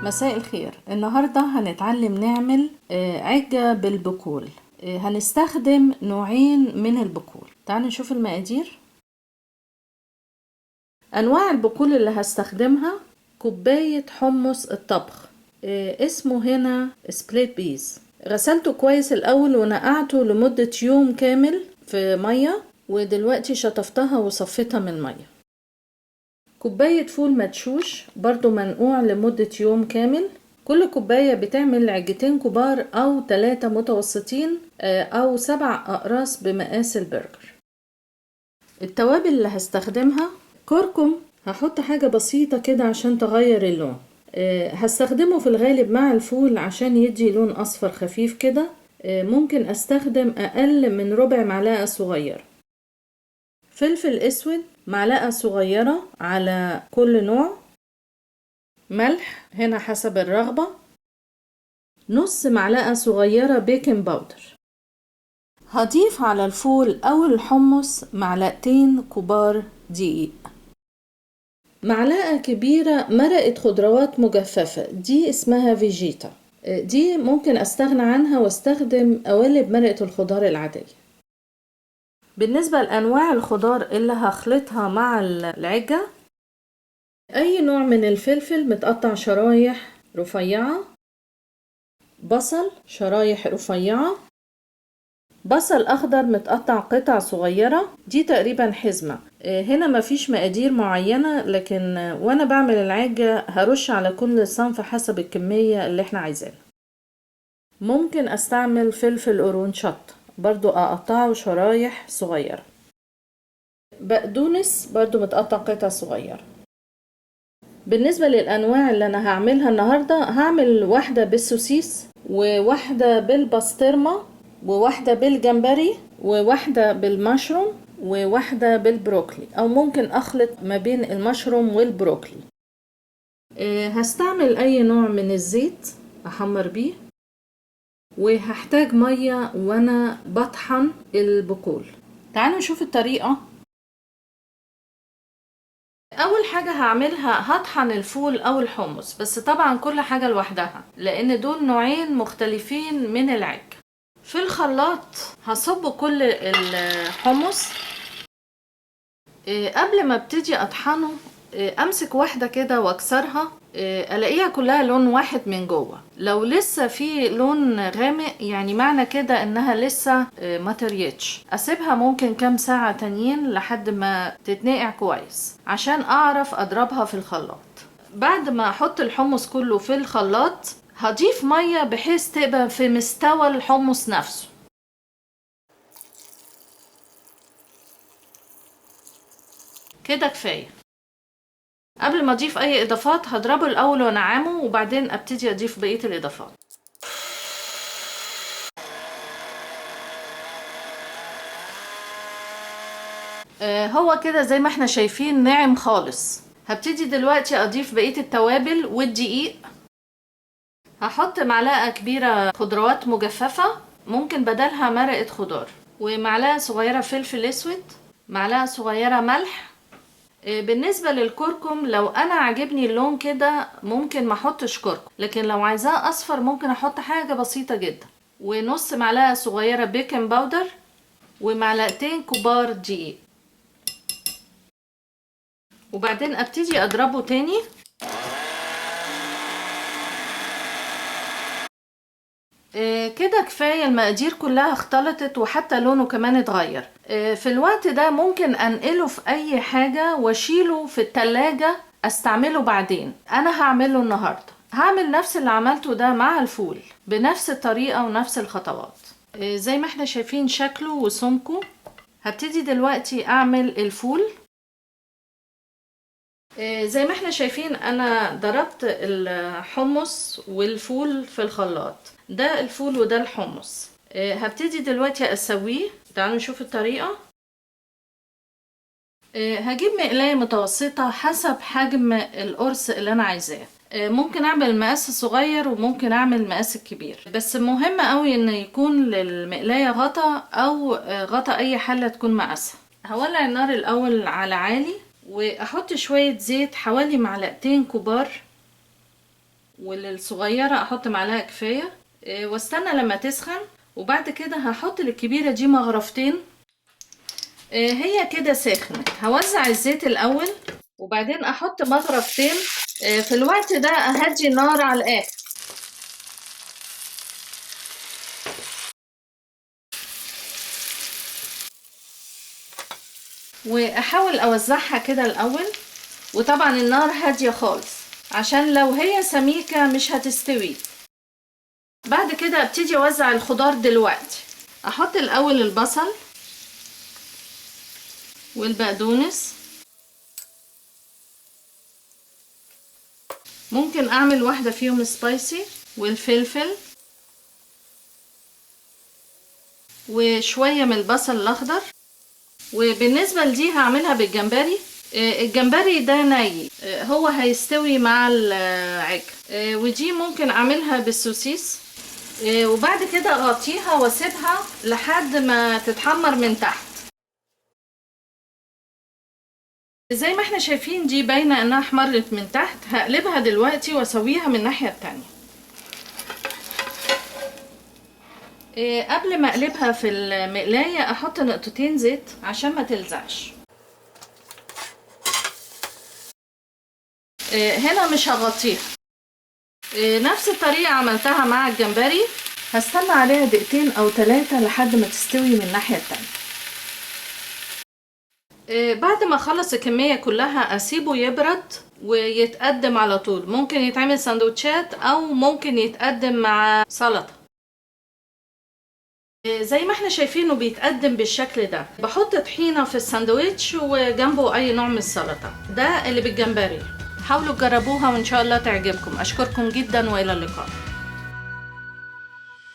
مساء الخير. النهاردة هنتعلم نعمل عجة بالبقول. هنستخدم نوعين من البقول. تعالوا نشوف المقادير. أنواع البقول اللي هستخدمها: كوباية حمص الطبخ، اسمه هنا سبليت بيز. غسلته كويس الأول ونقعته لمدة يوم كامل في مية، ودلوقتي شطفتها وصفتها من مية. كوباية فول مدشوش برضو منقوع لمدة يوم كامل. كل كوباية بتعمل عجتين كبار أو 3 متوسطين أو 7 أقراص بمقاس البرجر. التوابل اللي هستخدمها: كركم، هحط حاجة بسيطة كده عشان تغير اللون. هستخدمه في الغالب مع الفول عشان يدي لون أصفر خفيف كده. ممكن أستخدم أقل من ربع معلقة صغيرة. فلفل اسود معلقة صغيرة على كل نوع. ملح هنا حسب الرغبة. نص معلقة صغيرة بيكنج باودر. هضيف على الفول أو الحمص معلقتين كبار دقيق. معلقة كبيرة مرقة خضروات مجففة، دي اسمها فيجيتا. دي ممكن استغنى عنها واستخدم قوالب مرقة الخضار العادية. بالنسبة لأنواع الخضار اللي هخلطها مع العجة: أي نوع من الفلفل متقطع شرايح رفيعة، بصل شرايح رفيعة، بصل أخضر متقطع قطع صغيرة، دي تقريبا حزمة. هنا مفيش مقادير معينة، لكن وأنا بعمل العجة هرش على كل صنف حسب الكمية اللي احنا عايزينها. ممكن استعمل فلفل قرون شط برضو أقطعه شرايح صغيرة. بقدونس برضو متقطع قطع صغيرة. بالنسبة للأنواع اللي أنا هعملها النهاردة، هعمل واحدة بالسوسيس، وواحدة بالبسطرمة، وواحدة بالجمبري، وواحدة بالمشروم، وواحدة بالبروكلي، أو ممكن أخلط ما بين المشروم والبروكلي. هستعمل أي نوع من الزيت أحمر بيه، وهحتاج مية وأنا بطحن البقول. تعالوا نشوف الطريقة. اول حاجة هعملها هطحن الفول او الحمص، بس طبعا كل حاجة لوحدها لان دول نوعين مختلفين من العجة. في الخلاط هصب كل الحمص. قبل ما ابتدي اطحنه امسك واحدة كده واكسرها، الاقيها كلها لون واحد من جوه. لو لسه في لون غامق يعني معنى كده انها لسه ما طريتش. اسيبها ممكن كام ساعة تانيين لحد ما تتنقع كويس عشان اعرف اضربها في الخلاط. بعد ما احط الحمص كله في الخلاط هضيف مية بحيث تبقى في مستوى الحمص نفسه. كده كفاية. قبل ما اضيف اي اضافات هضربه الاول وانعمه، وبعدين ابتدي اضيف بقية الاضافات. هو كده زي ما احنا شايفين ناعم خالص. هبتدي دلوقتي اضيف بقية التوابل والدقيق. هحط معلقة كبيرة خضروات مجففة، ممكن بدلها مرقة خضار، ومعلقة صغيرة فلفل اسود، معلقة صغيرة ملح. بالنسبة للكركم لو انا عجبني اللون كده ممكن ما احطش كركم، لكن لو عايزاه اصفر ممكن احط حاجة بسيطة جدا. ونص معلقة صغيرة بيكنج باودر، ومعلقتين كبار دقيق. وبعدين ابتدي اضربه تاني. كده كفاية، المقادير كلها اختلطت وحتى لونه كمان اتغير. في الوقت ده ممكن انقله في اي حاجة واشيله في التلاجة استعمله بعدين. انا هعمله النهاردة، هعمل نفس اللي عملته ده مع الفول بنفس الطريقة ونفس الخطوات. زي ما احنا شايفين شكله وسمكه. هبتدي دلوقتي اعمل الفول. زي ما احنا شايفين انا ضربت الحمص والفول في الخلاط. ده الفول وده الحمص. هبتدي دلوقتي اسويه. تعالوا نشوف الطريقة. هجيب مقلاية متوسطة حسب حجم القرص اللي انا عايزاه. ممكن اعمل المقاس الصغير وممكن اعمل المقاس الكبير، بس مهم قوي ان يكون للمقلاية غطا او غطا اي حلة تكون مقاسها. هولع النار الاول على عالي واحط شوية زيت حوالي معلقتين كبار، وللصغيرة احط معلقة كفاية، واستنى لما تسخن. وبعد كده هحط للكبيرة دي مغرفتين. هي كده سخنت، هوزع الزيت الاول وبعدين احط مغرفتين. في الوقت ده اهدي النار على الاخر. واحاول اوزعها كده الاول، وطبعا النار هادية خالص عشان لو هي سميكة مش هتستوي. بعد كده ابتدي اوزع الخضار دلوقتي. احط الاول البصل والبقدونس، ممكن اعمل واحدة فيهم سبايسي، والفلفل، وشوية من البصل الاخضر. وبالنسبة لدي هعملها بالجمبري. الجمبري ده ني، هو هيستوي مع العجل. ودي ممكن اعملها بالسوسيس. وبعد كده اغطيها واسيبها لحد ما تتحمر من تحت. زي ما احنا شايفين دي باينة انها احمرت من تحت. هقلبها دلوقتي واسويها من الناحية التانية. قبل ما اقلبها في المقلاية احط نقطتين زيت عشان ما تلزعش. هنا مش هغطيها. نفس الطريقة عملتها مع الجمبري. هستنى عليها دقيقتين او 3 لحد ما تستوي من الناحية التانية. بعد ما اخلص الكمية كلها اسيبه يبرد ويتقدم على طول. ممكن يتعمل سندوتشات او ممكن يتقدم مع سلطة. زي ما احنا شايفينه بيتقدم بالشكل ده. بحط طحينة في الساندويتش وجنبه اي نوع من السلطة. ده اللي بالجمبري. حاولوا تجربوها وان شاء الله تعجبكم. اشكركم جدا والى اللقاء.